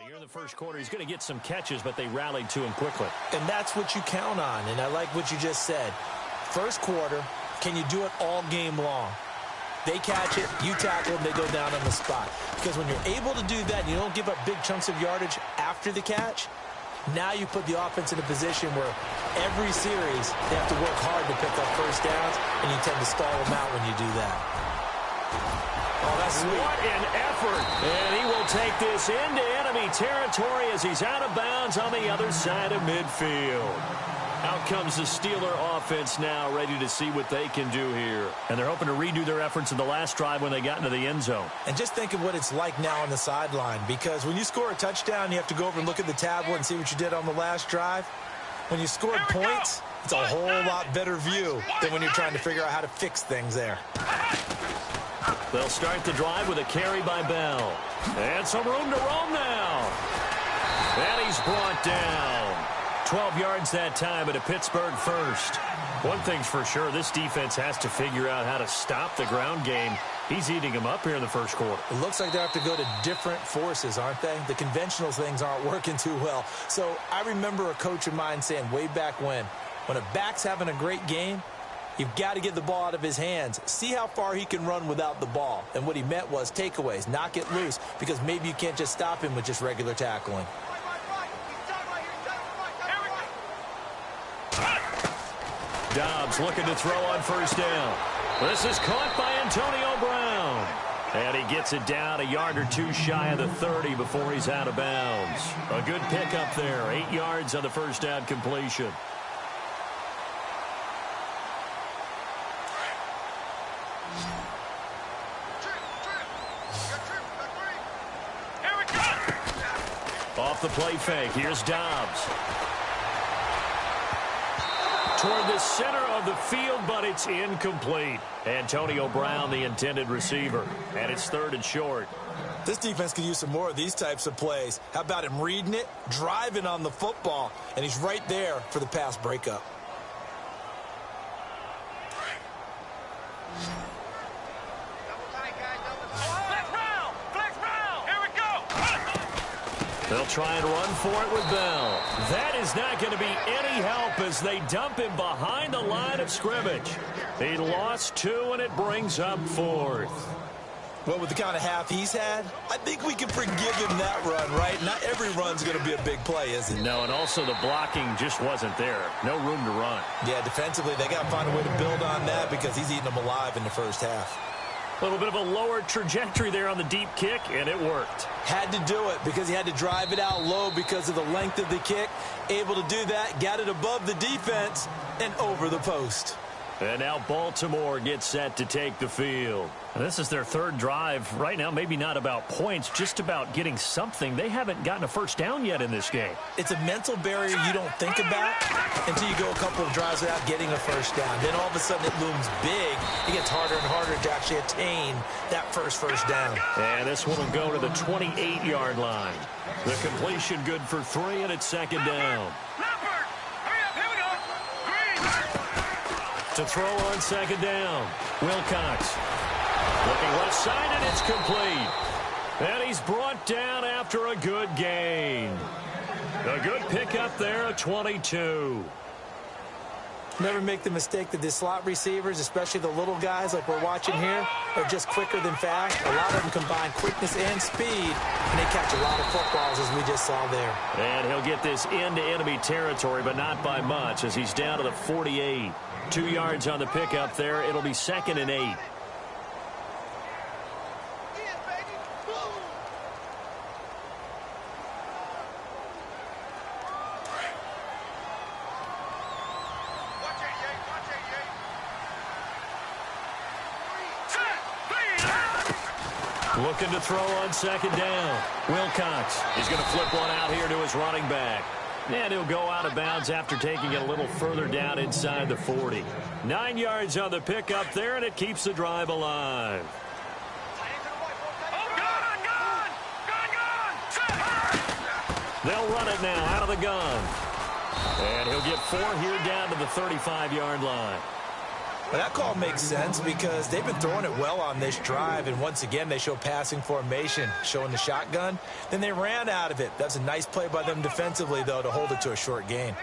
Here in the first quarter, he's going to get some catches, but they rallied to him quickly. And that's what you count on, and I like what you just said. First quarter, can you do it all game long? They catch it, you tackle them, they go down on the spot. Because when you're able to do that, and you don't give up big chunks of yardage after the catch, now you put the offense in a position where every series they have to work hard to pick up first downs, and you tend to stall them out when you do that. Oh, that's sweet. What an effort. And he will take this into enemy territory as he's out of bounds on the other side of midfield. Out comes the Steeler offense now, ready to see what they can do here. And they're hoping to redo their efforts in the last drive when they got into the end zone. And just think of what it's like now on the sideline, because when you score a touchdown, you have to go over and look at the tablet and see what you did on the last drive. When you scored points, it's a whole lot better view than when you're trying to figure out how to fix things there. They'll start the drive with a carry by Bell. And some room to roam now. And he's brought down. 12 yards that time at a Pittsburgh first. One thing's for sure, this defense has to figure out how to stop the ground game. He's eating them up here in the first quarter. It looks like they have to go to different forces, aren't they? The conventional things aren't working too well. So I remember a coach of mine saying way back when a back's having a great game, you've got to get the ball out of his hands. See how far he can run without the ball. And what he meant was takeaways, knock it loose, because maybe you can't just stop him with just regular tackling. Dobbs looking to throw on first down. This is caught by Antonio Brown. And he gets it down a yard or two shy of the 30 before he's out of bounds. A good pickup there. 8 yards on the first down completion. Off the play fake. Here's Dobbs. Toward the center of the field, but it's incomplete. Antonio Brown, the intended receiver. And it's 3rd and short. This defense could use some more of these types of plays. How about him reading it, driving on the football, and he's right there for the pass breakup. They'll try and run for it with Bell. That is not going to be any help as they dump him behind the line of scrimmage. He lost 2, and it brings up 4th. Well, with the kind of half he's had, I think we can forgive him that run, right? Not every run's going to be a big play, is it? No, and also the blocking just wasn't there. No room to run. Yeah, defensively, they got to find a way to build on that because he's eating them alive in the first half. A little bit of a lower trajectory there on the deep kick, and it worked. Had to do it because he had to drive it out low because of the length of the kick. Able to do that, got it above the defense, and over the post. And now Baltimore gets set to take the field. And this is their 3rd drive. Right now, maybe not about points, just about getting something. They haven't gotten a first down yet in this game. It's a mental barrier you don't think about until you go a couple of drives without getting a first down. Then all of a sudden it looms big. It gets harder and harder to actually attain that first down. And this one will go to the 28-yard line. The completion good for 3, and it's 2nd down. To throw on 2nd down, Wilcox. Looking left side, and it's complete. And he's brought down after a good gain. A good pickup there at 22. Never make the mistake that the slot receivers, especially the little guys like we're watching here, are just quicker than fast. A lot of them combine quickness and speed, and they catch a lot of footballs, as we just saw there. And he'll get this into enemy territory, but not by much, as he's down to the 48. 2 yards on the pickup there. It'll be 2nd and 8. Looking to throw on 2nd down. Wilcox is going to flip one out here to his running back. And he'll go out of bounds after taking it a little further down inside the 40. 9 yards on the pickup there, and it keeps the drive alive. They'll run it now out of the gun. And he'll get 4 here down to the 35-yard line. Well, that call makes sense because they've been throwing it well on this drive, and once again, they show passing formation, showing the shotgun. Then they ran out of it. That's a nice play by them defensively, though, to hold it to a short gain.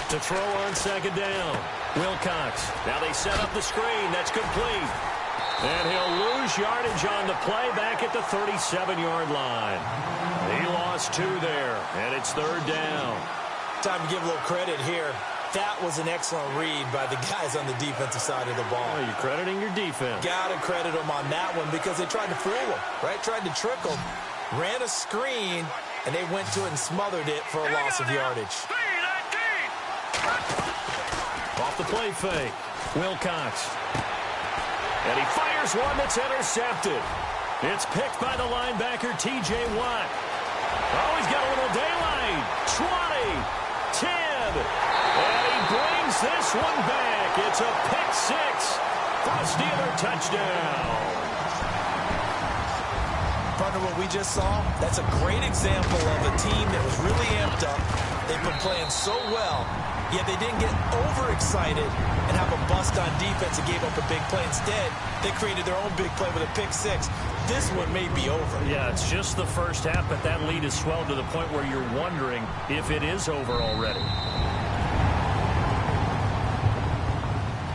To throw on second down. Wilcox. Now they set up the screen. That's complete. And he'll lose yardage on the play back at the 37-yard line. He lost 2 there, and it's third down. Time to give a little credit here. That was an excellent read by the guys on the defensive side of the ball. Oh, you're crediting your defense. Got to credit them on that one because they tried to fool them, right? Tried to trick them. Ran a screen, and they went to it and smothered it for a loss of yardage. Off the play fake. Wilcox. And he fires one that's intercepted. It's picked by the linebacker, T.J. Watt. Oh, he's got a little daylight. 20, 10. And he brings this one back. It's a pick 6 for a Steeler touchdown. Partner, what we just saw, that's a great example of a team that was really amped up. They've been playing so well, yet they didn't get overexcited and have a bust on defense and gave up a big play. Instead, they created their own big play with a pick 6. This one may be over. Yeah, it's just the first half, but that lead has swelled to the point where you're wondering if it is over already.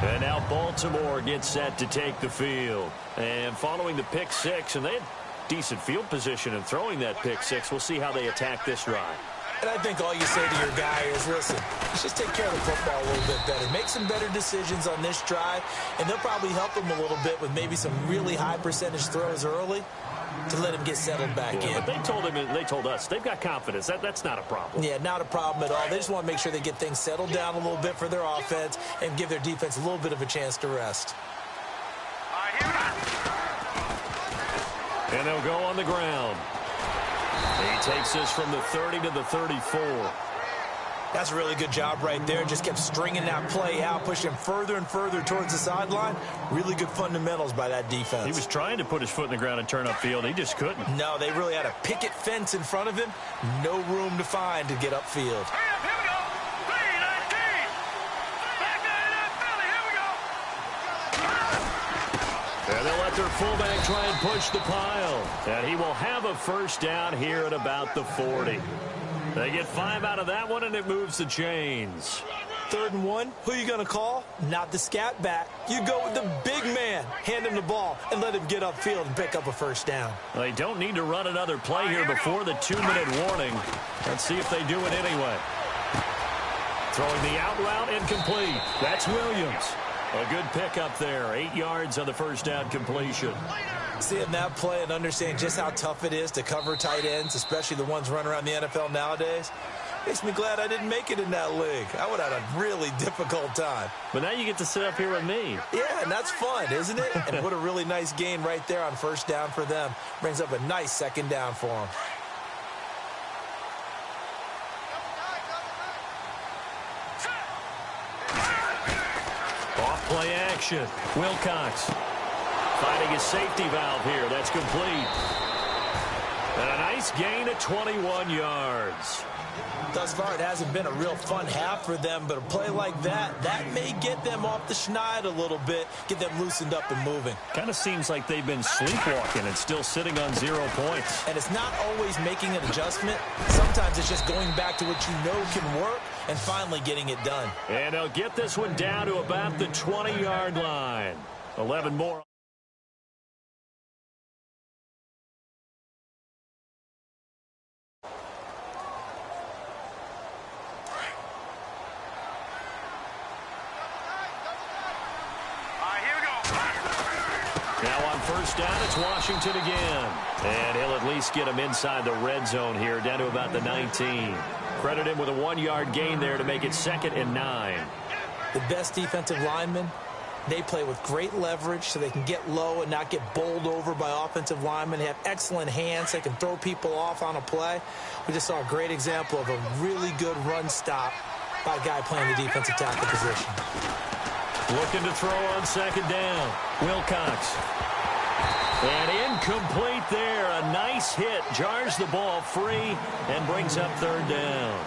And now Baltimore gets set to take the field. And following the pick 6, and they had decent field position in throwing that pick 6. We'll see how they attack this drive. And I think all you say to your guy is, listen, let's just take care of the football a little bit better. Make some better decisions on this drive, and they'll probably help him a little bit with maybe some really high percentage throws early to let him get settled back in. But they told us they've got confidence. That's not a problem. Yeah, not a problem at all. They just want to make sure they get things settled down a little bit for their offense and give their defense a little bit of a chance to rest. And they'll go on the ground. He takes this from the 30 to the 34. That's a really good job right there. Just kept stringing that play out, pushing him further and further towards the sideline. Really good fundamentals by that defense. He was trying to put his foot in the ground and turn upfield. He just couldn't. No, they really had a picket fence in front of him. No room to find to get upfield. And they'll let their fullback try and push the pile. And he will have a first down here at about the 40. They get 5 out of that one, and it moves the chains. 3rd and 1, who are you going to call? Not the scat back. You go with the big man. Hand him the ball and let him get upfield and pick up a first down. Well, they don't need to run another play here before the 2-minute warning. Let's see if they do it anyway. Throwing the out route incomplete. That's Williams. A good pickup there. 8 yards on the first down completion. Seeing that play and understand just how tough it is to cover tight ends, especially the ones running around the NFL nowadays, makes me glad I didn't make it in that league. I would have had a really difficult time. But now you get to sit up here with me. Yeah, and that's fun, isn't it? And what a really nice gain right there on first down for them. Brings up a nice second down for them. Play action. Wilcox finding his safety valve here. That's complete. And a nice gain at 21 yards. Thus far, it hasn't been a real fun half for them, but a play like that, that may get them off the schneid a little bit, get them loosened up and moving. Kind of seems like they've been sleepwalking and still sitting on 0 points. And it's not always making an adjustment. Sometimes it's just going back to what you know can work and finally getting it done. And they'll get this one down to about the 20-yard line. 11 more. First down, it's Washington again. And he'll at least get him inside the red zone here, down to about the 19. Credit him with a 1-yard gain there to make it 2nd and 9. The best defensive linemen, they play with great leverage so they can get low and not get bowled over by offensive linemen. They have excellent hands. They can throw people off on a play. We just saw a great example of a really good run stop by a guy playing the defensive tackle position. Looking to throw on second down. Wilcox. And incomplete there. A nice hit. Jars the ball free and brings up third down.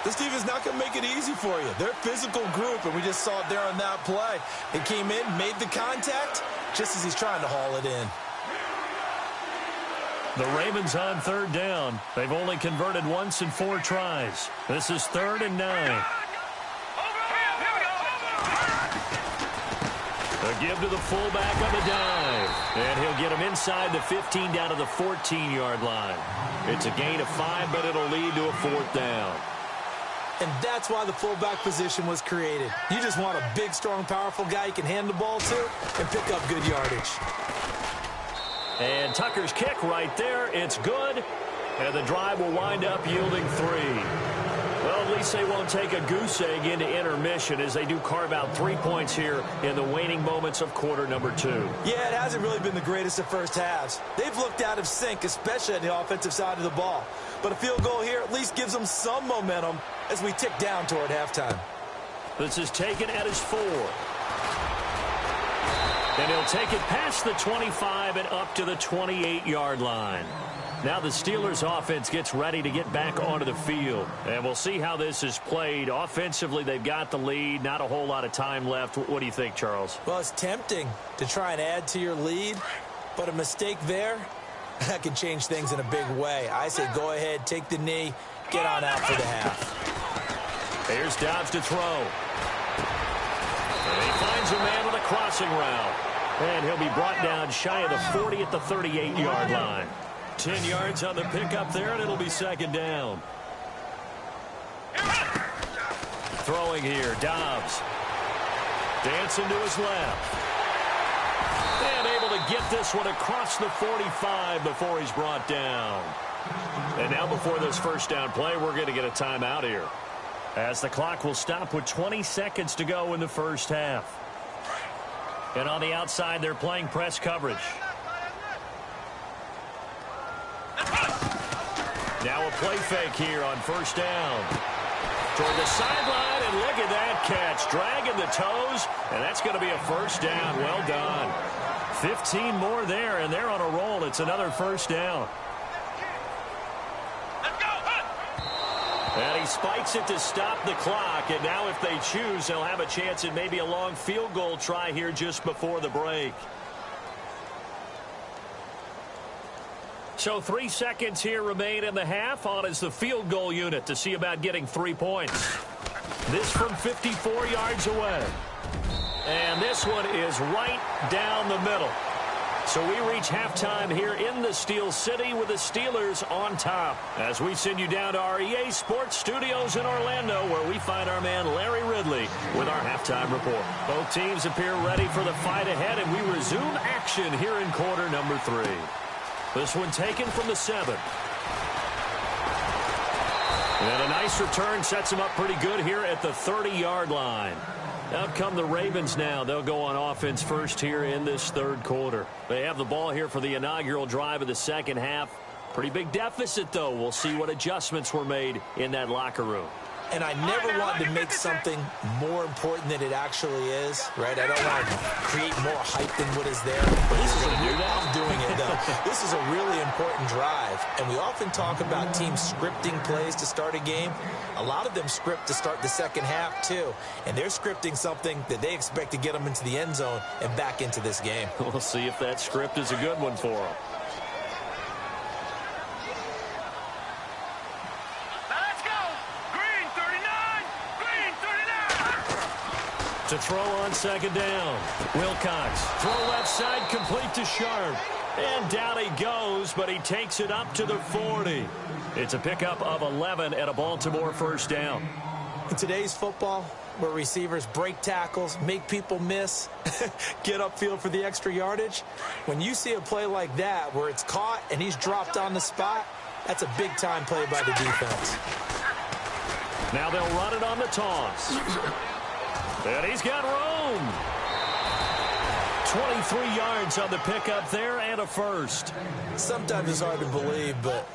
This team is not going to make it easy for you. They're a physical group, and we just saw it there on that play. They came in, made the contact, just as he's trying to haul it in. The Ravens on third down. They've only converted once in 4 tries. This is 3rd and 9. A give to the fullback on the dive. And he'll get him inside the 15 down to the 14-yard line. It's a gain of 5, but it'll lead to a 4th down. And that's why the fullback position was created. You just want a big, strong, powerful guy you can hand the ball to and pick up good yardage. And Tucker's kick right there. It's good. And the drive will wind up yielding 3. Well, at least they won't take a goose egg into intermission as they do carve out 3 points here in the waning moments of quarter number 2. Yeah, it hasn't really been the greatest of first halves. They've looked out of sync, especially on the offensive side of the ball. But a field goal here at least gives them some momentum as we tick down toward halftime. This is taken at his 4. And he'll take it past the 25 and up to the 28-yard line. Now the Steelers offense gets ready to get back onto the field. And we'll see how this is played. Offensively, they've got the lead. Not a whole lot of time left. What do you think, Charles? Well, it's tempting to try and add to your lead. But a mistake there, that can change things in a big way. I say go ahead, take the knee, get on out for the half. Here's Dobbs to throw. And he finds a man with a crossing route. And he'll be brought down shy of the 40 at the 38-yard line. 10 yards on the pickup there, and it'll be second down. Throwing here, Dobbs. Dancing to his left. And able to get this one across the 45 before he's brought down. And now before this first down play, we're going to get a timeout here, as the clock will stop with 20 seconds to go in the first half. And on the outside, they're playing press coverage. Now a play fake here on first down. Toward the sideline, and look at that catch. Dragging the toes, and that's going to be a first down. Well done. 15 more there, and they're on a roll. It's another first down. And he spikes it to stop the clock, and now if they choose, they'll have a chance at maybe a long field goal try here just before the break. So 3 seconds here remain in the half. On is the field goal unit to see about getting 3 points. This from 54 yards away. And this one is right down the middle. So we reach halftime here in the Steel City with the Steelers on top, as we send you down to our EA Sports Studios in Orlando, where we find our man Larry Ridley with our halftime report. Both teams appear ready for the fight ahead, and we resume action here in quarter number 3. This one taken from the 7. And a nice return sets him up pretty good here at the 30-yard line. Out come the Ravens now. They'll go on offense first here in this third quarter. They have the ball here for the inaugural drive of the second half. Pretty big deficit, though. We'll see what adjustments were made in that locker room. And I never wanted to make something more important than it actually is, right? I don't want to create more hype than what is there. But this is I'm doing it, though. This is a really important drive. And we often talk about teams scripting plays to start a game. A lot of them script to start the second half, too. And they're scripting something that they expect to get them into the end zone and back into this game. We'll see if that script is a good one for them. To throw on second down. Wilcox. Throw left side, complete to Sharp. And down he goes, but he takes it up to the 40. It's a pickup of 11 and a Baltimore first down. In today's football, where receivers break tackles, make people miss, get upfield for the extra yardage, when you see a play like that where it's caught and he's dropped on the spot, that's a big-time play by the defense. Now they'll run it on the toss. And he's got room. 23 yards on the pickup there and a first. Sometimes it's hard to believe, but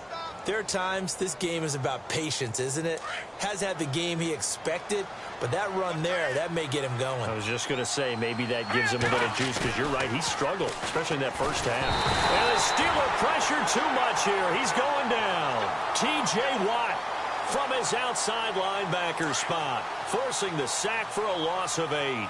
There are times this game is about patience, isn't it? Has had the game he expected, but that run there, that may get him going. I was just going to say, maybe that gives him a little juice, because you're right, he struggled, especially in that first half. And the Steeler pressure too much here. He's going down. T.J. Watt from his outside linebacker spot, forcing the sack for a loss of 8.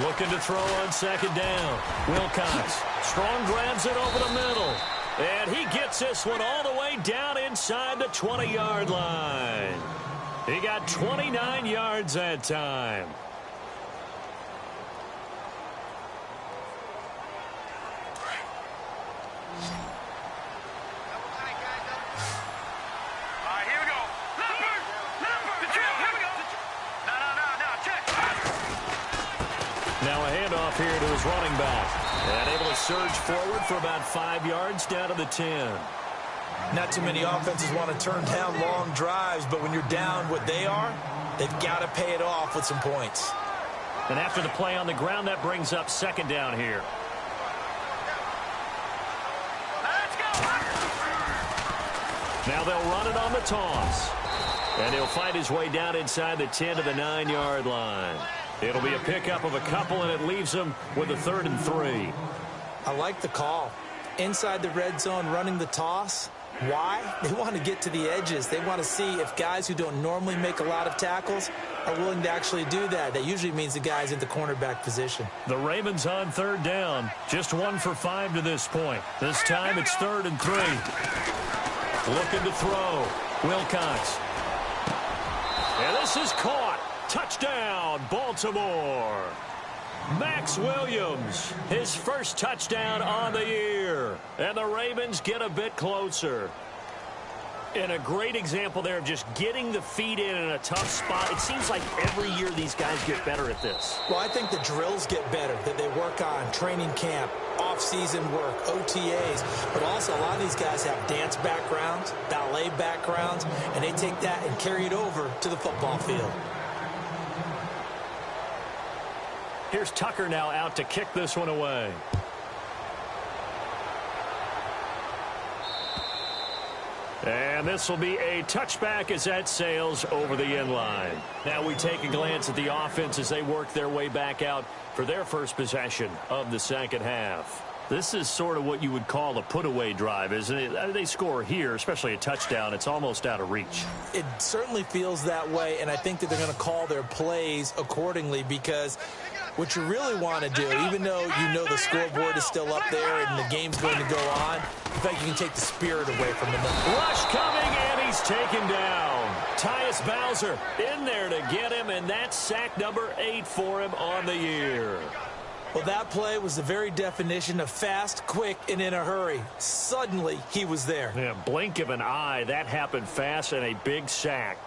Looking to throw on second down. Wilcox. Strong grabs it over the middle. And he gets this one all the way down inside the 20-yard line. He got 29 yards that time. Now a handoff here to his running back. And able to surge forward for about 5 yards down to the 10. Not too many offenses want to turn down long drives, but when you're down what they are, they've got to pay it off with some points. And after the play on the ground, that brings up second down here. Now they'll run it on the toss. And he'll fight his way down inside the 10 to the 9-yard line. It'll be a pickup of a couple, and it leaves him with a 3rd and 3. I like the call. Inside the red zone, running the toss. Why? They want to get to the edges. They want to see if guys who don't normally make a lot of tackles are willing to actually do that. That usually means the guy's in the cornerback position. The Ravens on 3rd down. Just 1 for 5 to this point. This time it's 3rd and 3. Looking to throw. Wilcox. And this is caught. Touchdown, Baltimore. Max Williams, his first touchdown on the year. And the Ravens get a bit closer. And a great example there of just getting the feet in a tough spot. It seems like every year these guys get better at this. Well, I think the drills get better that they work on, training camp, off-season work, OTAs. But also a lot of these guys have dance backgrounds, ballet backgrounds, and they take that and carry it over to the football field. Here's Tucker now out to kick this one away. And this will be a touchback as that sails over the end line. Now we take a glance at the offense as they work their way back out for their first possession of the second half. This is sort of what you would call a put-away drive, isn't it? They score here, especially a touchdown. It's almost out of reach. It certainly feels that way, and I think that they're going to call their plays accordingly, because what you really want to do, even though you know the scoreboard is still up there and the game's going to go on, in fact, you can take the spirit away from them. Rush coming, and he's taken down. Tyus Bowser in there to get him, and that's sack number 8 for him on the year. Well, that play was the very definition of fast, quick, and in a hurry. Suddenly, he was there. Yeah, blink of an eye. That happened fast, and a big sack.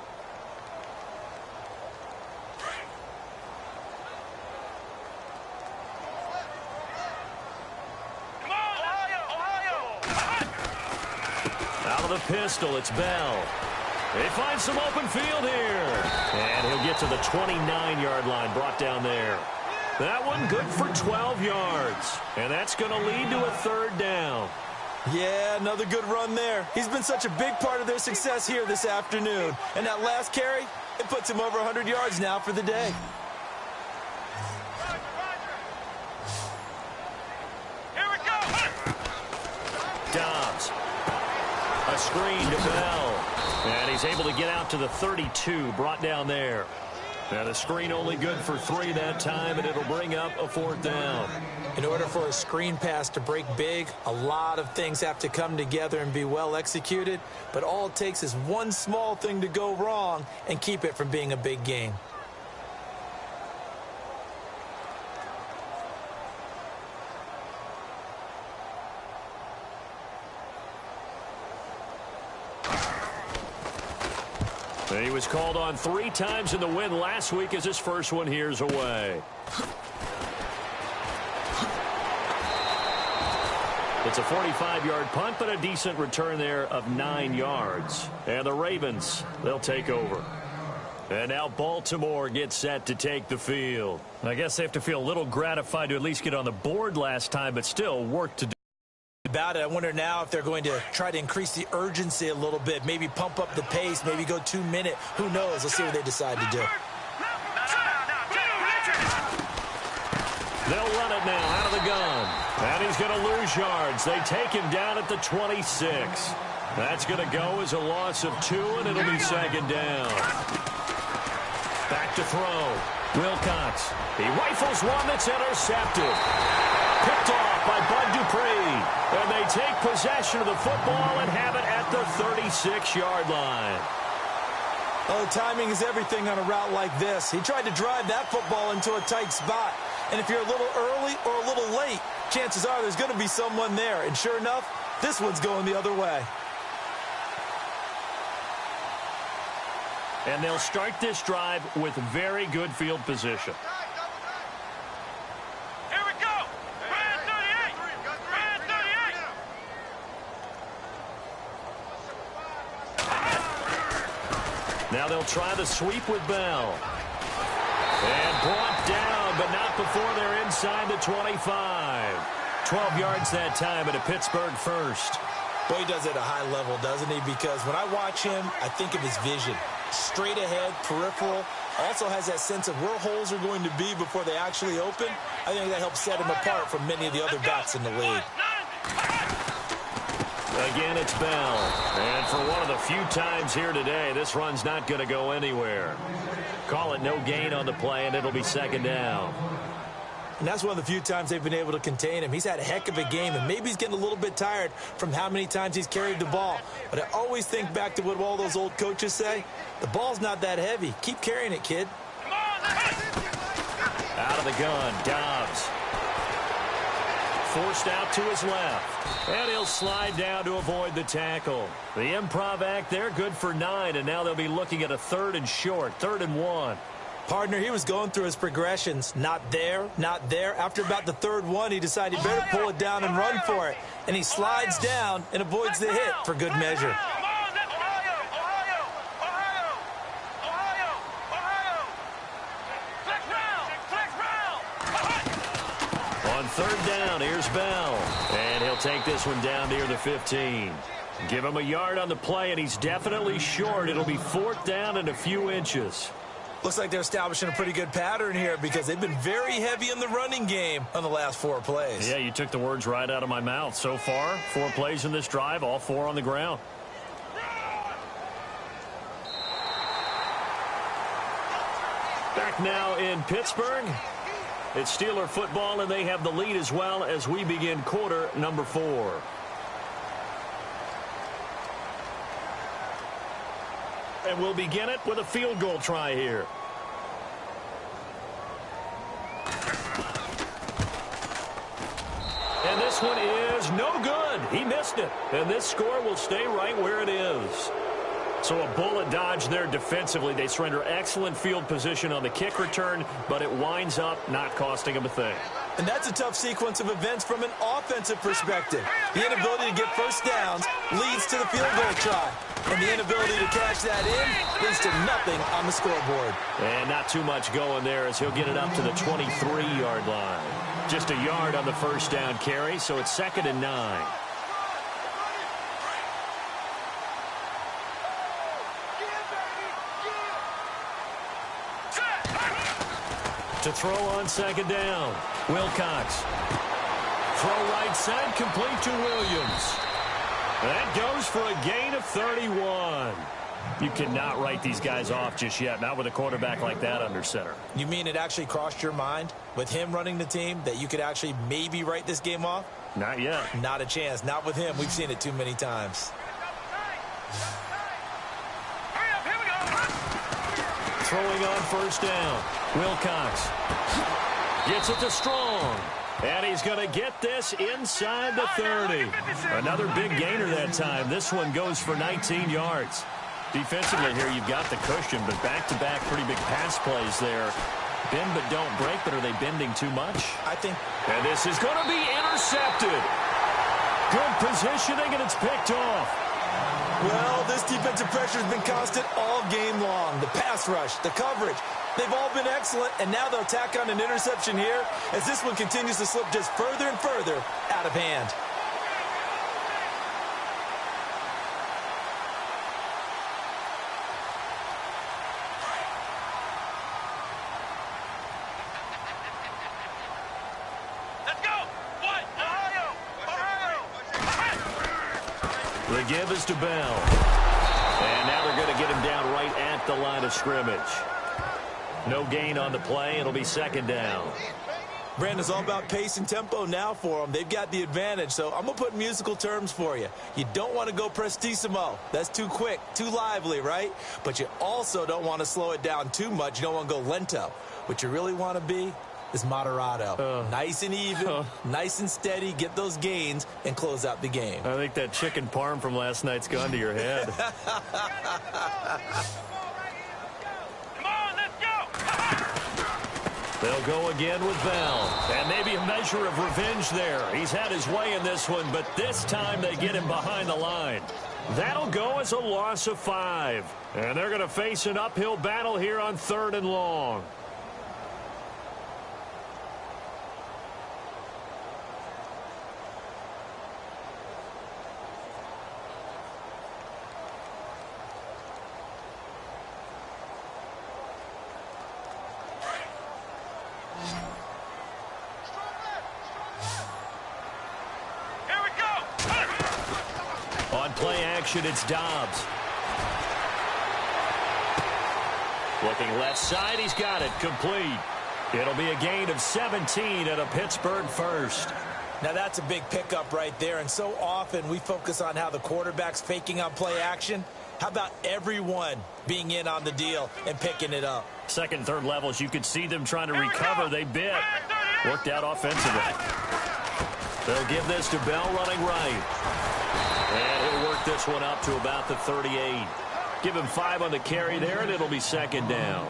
Out of the pistol, it's Bell. They find some open field here. And he'll get to the 29-yard line, brought down there. That one good for 12 yards. And that's going to lead to a 3rd down. Yeah, another good run there. He's been such a big part of their success here this afternoon. And that last carry, it puts him over 100 yards now for the day. Here we go. Dobbs. A screen to Bell. And he's able to get out to the 32, brought down there. And a screen only good for 3 that time, and it'll bring up a 4th down. In order for a screen pass to break big, a lot of things have to come together and be well executed. But all it takes is one small thing to go wrong and keep it from being a big gain. He was called on 3 times in the win last week as his first one here's away. It's a 45-yard punt, but a decent return there of 9 yards. And the Ravens, they'll take over. And now Baltimore gets set to take the field. I guess they have to feel a little gratified to at least get on the board last time, but still work to do. About it. I wonder now if they're going to try to increase the urgency a little bit, maybe pump up the pace, maybe go 2 minute. Who knows? Let's see what they decide to do. They'll run it now out of the gun. And he's going to lose yards. They take him down at the 26. That's going to go as a loss of 2, and it'll be second down. Back to throw. Wilcox. He rifles one that's intercepted. Picked off by Bud Dupree. And they take possession of the football and have it at the 36-yard line. Oh, timing is everything on a route like this. He tried to drive that football into a tight spot. And if you're a little early or a little late, chances are there's going to be someone there. And sure enough, this one's going the other way. And they'll start this drive with very good field position. Here we go. Brand 38. Brand 38. Now they'll try the sweep with Bell. And brought down, but not before they're inside the 25. 12 yards that time at a Pittsburgh first. Boy, he does it at a high level, doesn't he? Because when I watch him, I think of his vision. Straight ahead, peripheral. Also has that sense of where holes are going to be before they actually open. I think that helps set him apart from many of the other backs in the league. Again, it's Bell. And for one of the few times here today, this run's not going to go anywhere. Call it no gain on the play, and it'll be second down. And that's one of the few times they've been able to contain him. He's had a heck of a game, and maybe he's getting a little bit tired from how many times he's carried the ball. But I always think back to what all those old coaches say. The ball's not that heavy. Keep carrying it, kid. Out of the gun, Dobbs. Forced out to his left. And he'll slide down to avoid the tackle. The improv act there, good for 9, and now they'll be looking at a 3rd and short, 3rd and 1. Partner, he was going through his progressions. Not there, not there. After about the 3rd one, he decided he better pull it down and run for it. And he slides down and avoids the hit for good measure. On 3rd down, here's Bell. And he'll take this one down near the 15. Give him a yard on the play, and he's definitely short. It'll be 4th down and a few inches. Looks like they're establishing a pretty good pattern here because they've been very heavy in the running game on the last 4 plays. Yeah, you took the words right out of my mouth. So far, 4 plays in this drive, all 4 on the ground. Back now in Pittsburgh. It's Steeler football, and they have the lead as well as we begin quarter number 4. And we'll begin it with a field goal try here. And this one is no good. He missed it. And this score will stay right where it is. So a bullet dodge there defensively. They surrender excellent field position on the kick return, but it winds up not costing them a thing. And that's a tough sequence of events from an offensive perspective. The inability to get first downs leads to the field goal try. And the inability to cash that in leads to nothing on the scoreboard. And not too much going there as he'll get it up to the 23-yard line. Just a yard on the first down carry, so it's 2nd and 9. To throw on 2nd down. Wilcox. Throw right side, complete to Williams. That goes for a gain of 31. You cannot write these guys off just yet, not with a quarterback like that under center. You mean it actually crossed your mind with him running the team that you could actually maybe write this game off? Not yet. Not a chance. Not with him. We've seen it too many times. Throwing on 1st down. Wilcox gets it to Strong. And he's going to get this inside the 30. Another big gainer that time. This one goes for 19 yards. Defensively here, you've got the cushion, but back-to-back pretty big pass plays there. Bend but don't break, but are they bending too much? I think. And this is going to be intercepted. Good positioning, and it's picked off. Well, this defensive pressure has been constant all game long. The pass rush, the coverage, they've all been excellent, and now they'll tack on an interception here as this one continues to slip just further and further out of hand. The give is to Bell. And now they're going to get him down right at the line of scrimmage. No gain on the play. It'll be second down. Brandon, it's all about pace and tempo now for them. They've got the advantage, so I'm going to put musical terms for you. You don't want to go prestissimo. That's too quick, too lively, right? But you also don't want to slow it down too much. You don't want to go lento. What you really want to be is moderato. Nice and even, nice and steady, get those gains, and close out the game. I think that chicken parm from last night's gone to your head. Come on, let's go! They'll go again with Bell. And maybe a measure of revenge there. He's had his way in this one, but this time they get him behind the line. That'll go as a loss of 5. And they're going to face an uphill battle here on 3rd and long. It's Dobbs. Looking left side, he's got it complete. It'll be a gain of 17 and a Pittsburgh first. Now that's a big pickup right there, and so often we focus on how the quarterback's faking on play action. How about everyone being in on the deal and picking it up? Second, third levels, you could see them trying to recover. They bit. Worked out offensively. They'll give this to Bell running right. And he'll work this one up to about the 38. Give him 5 on the carry there, and it'll be second down.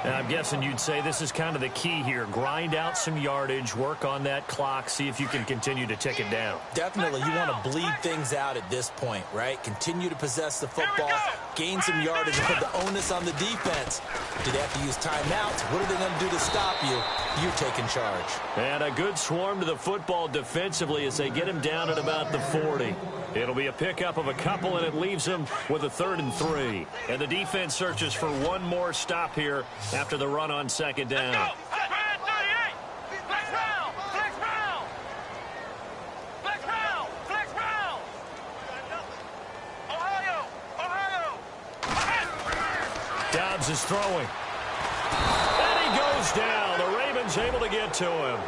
And I'm guessing you'd say this is kind of the key here. Grind out some yardage, work on that clock, see if you can continue to tick it down. Definitely. You want to bleed things out at this point, right? Continue to possess the football, gain some yardage, and put the onus on the defense. Do they have to use timeouts? What are they going to do to stop you? You're taking charge. And a good swarm to the football defensively as they get him down at about the 40. It'll be a pickup of a couple, and it leaves them with a 3rd and 3. And the defense searches for one more stop here after the run on second down. Dobbs is throwing. And he goes down. The Ravens able to get to him.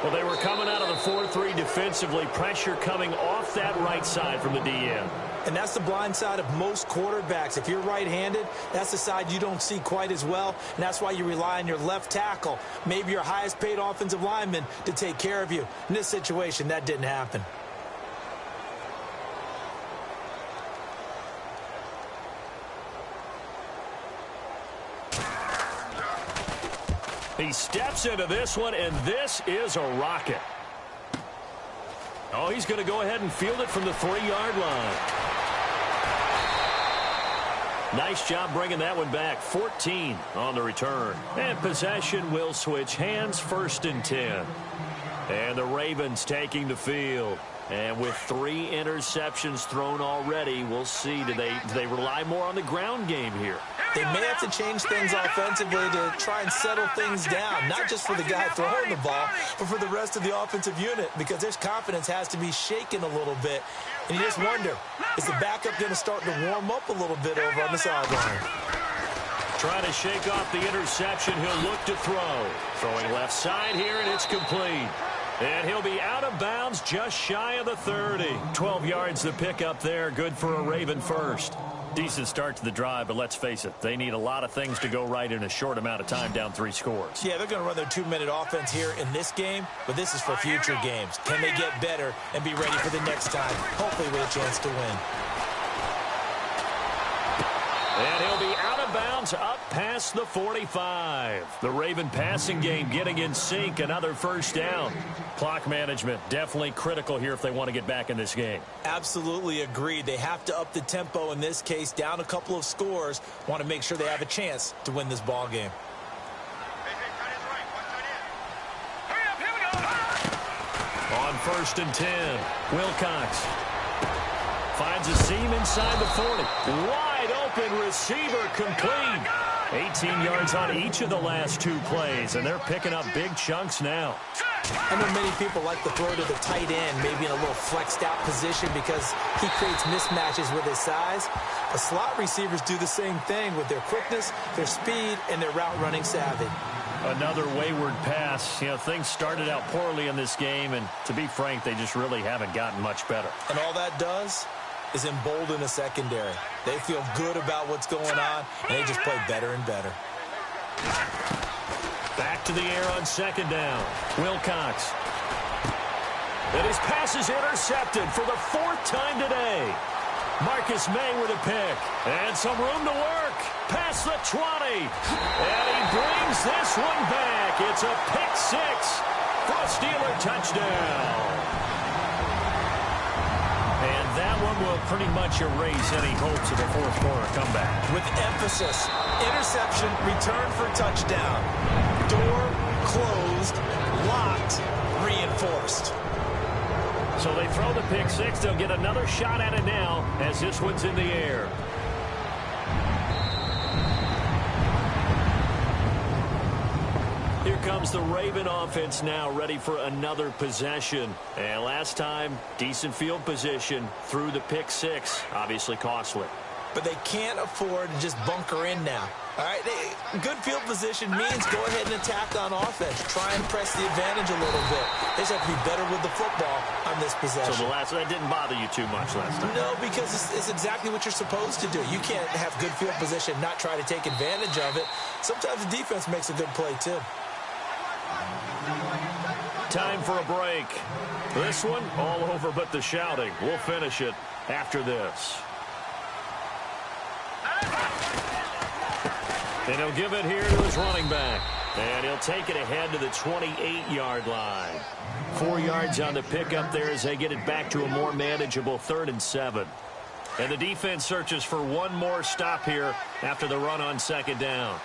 Well, they were coming out of the 4-3 defensively. Pressure coming off that right side from the DN. And that's the blind side of most quarterbacks. If you're right-handed, that's the side you don't see quite as well. And that's why you rely on your left tackle, maybe your highest-paid offensive lineman, to take care of you. In this situation, that didn't happen. He steps into this one, and this is a rocket. Oh, he's going to go ahead and field it from the 3-yard line. Nice job bringing that one back. 14 on the return. And possession will switch hands, 1st and 10. And the Ravens taking the field. And with 3 interceptions thrown already, we'll see. Do they rely more on the ground game here? They may have to change things offensively to try and settle things down, not just for the guy throwing the ball, but for the rest of the offensive unit, because their confidence has to be shaken a little bit. And you just wonder, is the backup going to start to warm up a little bit over on the sideline? Trying to shake off the interception. He'll look to throw. Throwing left side here, and it's complete. And he'll be out of bounds just shy of the 30. 12 yards to pick up there. Good for a Raven first. Decent start to the drive, but let's face it, they need a lot of things to go right in a short amount of time, down 3 scores. Yeah, they're going to run their 2-minute offense here in this game, but this is for future games. Can they get better and be ready for the next time, hopefully with a chance to win? And he'll be out of bounds up past the 45. The Raven passing game getting in sync, another first down. Clock management definitely critical here if they want to get back in this game. Absolutely agreed. They have to up the tempo in this case, down a couple of scores. Want to make sure they have a chance to win this ball game. On 1st and 10, Wilcox finds a seam inside the 40. Wide open receiver complete. 18 yards on each of the last 2 plays, and they're picking up big chunks now. I know many people like to throw to the tight end, maybe in a little flexed out position because he creates mismatches with his size. The slot receivers do the same thing with their quickness, their speed, and their route running savvy. Another wayward pass. You know, things started out poorly in this game, and to be frank, they just really haven't gotten much better. And all that does is embolden a secondary. They feel good about what's going on, and they just play better and better. Back to the air on 2nd down. Wilcox. And his pass is intercepted for the 4th time today. Marcus May with a pick. And some room to work. Past the 20. And he brings this one back. It's a pick 6 for a Steeler touchdown. And that one will pretty much erase any hopes of a 4th quarter comeback. With emphasis, interception, return for touchdown. Door closed, locked, reinforced. So they throw the pick 6. They'll get another shot at it now as this one's in the air. Here comes the Raven offense now, ready for another possession. And last time, decent field position through the pick 6. Obviously costly. But they can't afford to just bunker in now. All right, good field position means go ahead and attack on offense. Try and press the advantage a little bit. They just have to be better with the football on this possession. So that didn't bother you too much last time? No, because it's exactly what you're supposed to do. You can't have good field position, not try to take advantage of it. Sometimes the defense makes a good play, too. Time for a break. This one, all over but the shouting. We'll finish it after this. And he'll give it here to his running back. And he'll take it ahead to the 28-yard line. 4 yards on the pickup there as they get it back to a more manageable 3rd and 7. And the defense searches for one more stop here after the run on 2nd down.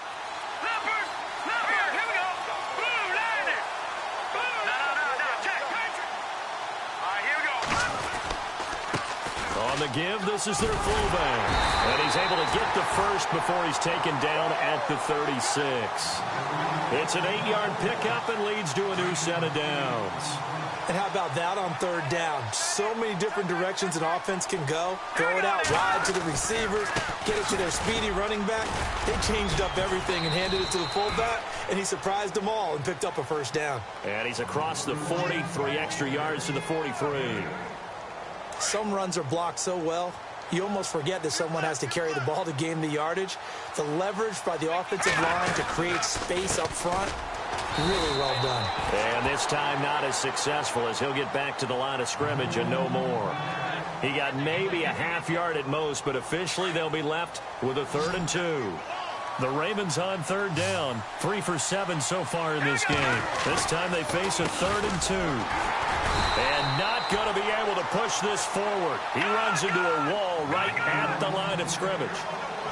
On the give, this is their fullback. And he's able to get the first before he's taken down at the 36. It's an 8-yard pickup and leads to a new set of downs. And how about that on 3rd down? So many different directions an offense can go. Throw it out wide to the receivers, get it to their speedy running back. They changed up everything and handed it to the fullback, and he surprised them all and picked up a 1st down. And he's across the 40, 3 extra yards to the 43. Some runs are blocked so well, you almost forget that someone has to carry the ball to gain the yardage. The leverage by the offensive line to create space up front, really well done. And this time not as successful as he'll get back to the line of scrimmage and no more. He got maybe a half yard at most, but officially they'll be left with a 3rd and 2. The Ravens on 3rd down, 3 for 7 so far in this game. This time they face a 3rd and 2. And not going to be able to push this forward. He runs into a wall right at the line of scrimmage.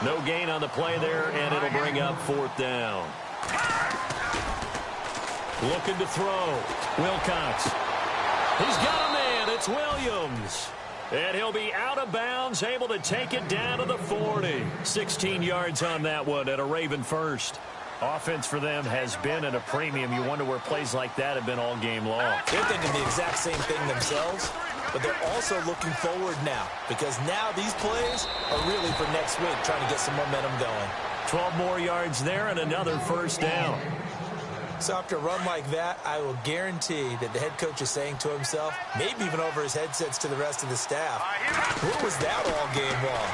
No gain on the play there, and it'll bring up 4th down. Looking to throw. Wilcox. He's got a man. It's Williams. And he'll be out of bounds, able to take it down to the 40. 16 yards on that one at a Raven first. Offense for them has been at a premium. You wonder where plays like that have been all game long. They're thinking the exact same thing themselves, but they're also looking forward now because now these plays are really for next week, trying to get some momentum going. 12 more yards there and another 1st down. So after a run like that, I will guarantee that the head coach is saying to himself, maybe even over his headsets to the rest of the staff, what was that all game long?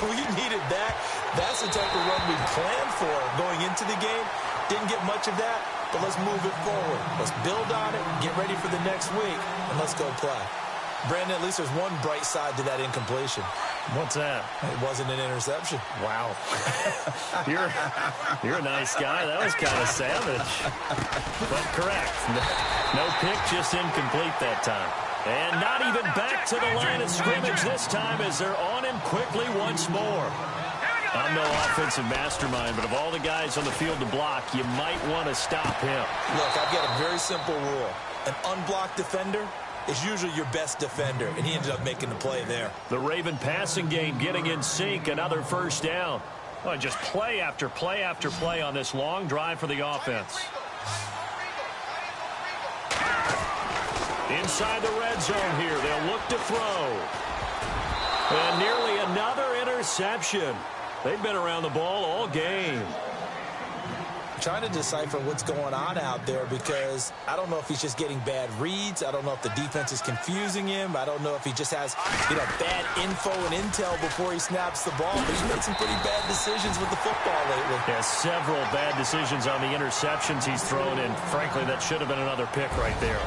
We needed that. That's the type of run we planned for going into the game. Didn't get much of that, but let's move it forward. Let's build on it, get ready for the next week, and let's go play. Brandon, at least there's one bright side to that incompletion. What's that? It wasn't an interception. Wow. You're a nice guy. That was kind of savage. But correct. No pick, just incomplete that time. And not even back to the line of scrimmage this time as they're on him quickly once more. I'm no offensive mastermind, but of all the guys on the field to block, you might want to stop him. Look, I've got a very simple rule. An unblocked defender is usually your best defender, and he ended up making the play there. The Raven passing game getting in sync, another first down. Well, just play after play after play on this long drive for the offense. Inside the red zone here, they'll look to throw. And nearly another interception. They've been around the ball all game. I'm trying to decipher what's going on out there because I don't know if he's just getting bad reads. I don't know if the defense is confusing him. I don't know if he just has, bad info and intel before he snaps the ball. But he's made some pretty bad decisions with the football lately. Yeah, several bad decisions on the interceptions he's thrown, and frankly, that should have been another pick right there.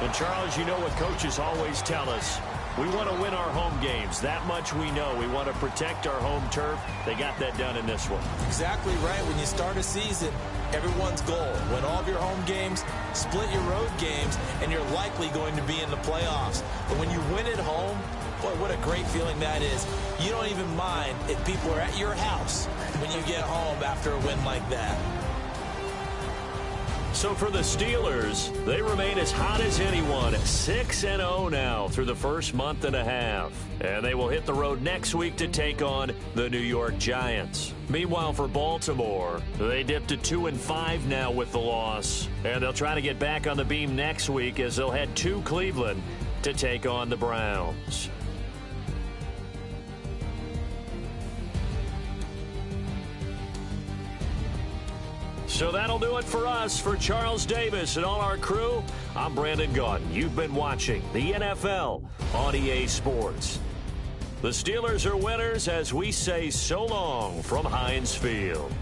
And Charles, you know what coaches always tell us. We want to win our home games. That much we know. We want to protect our home turf. They got that done in this one. Exactly right. When you start a season, everyone's goal. Win all of your home games, split your road games, and you're likely going to be in the playoffs. But when you win at home, boy, what a great feeling that is. You don't even mind if people are at your house when you get home after a win like that. So for the Steelers, they remain as hot as anyone, 6-0 now through the first month and a half. And they will hit the road next week to take on the New York Giants. Meanwhile, for Baltimore, they dipped to 2-5 now with the loss. And they'll try to get back on the beam next week as they'll head to Cleveland to take on the Browns. So that'll do it for us. For Charles Davis and all our crew, I'm Brandon Gaudin. You've been watching the NFL on EA Sports. The Steelers are winners as we say so long from Heinz Field.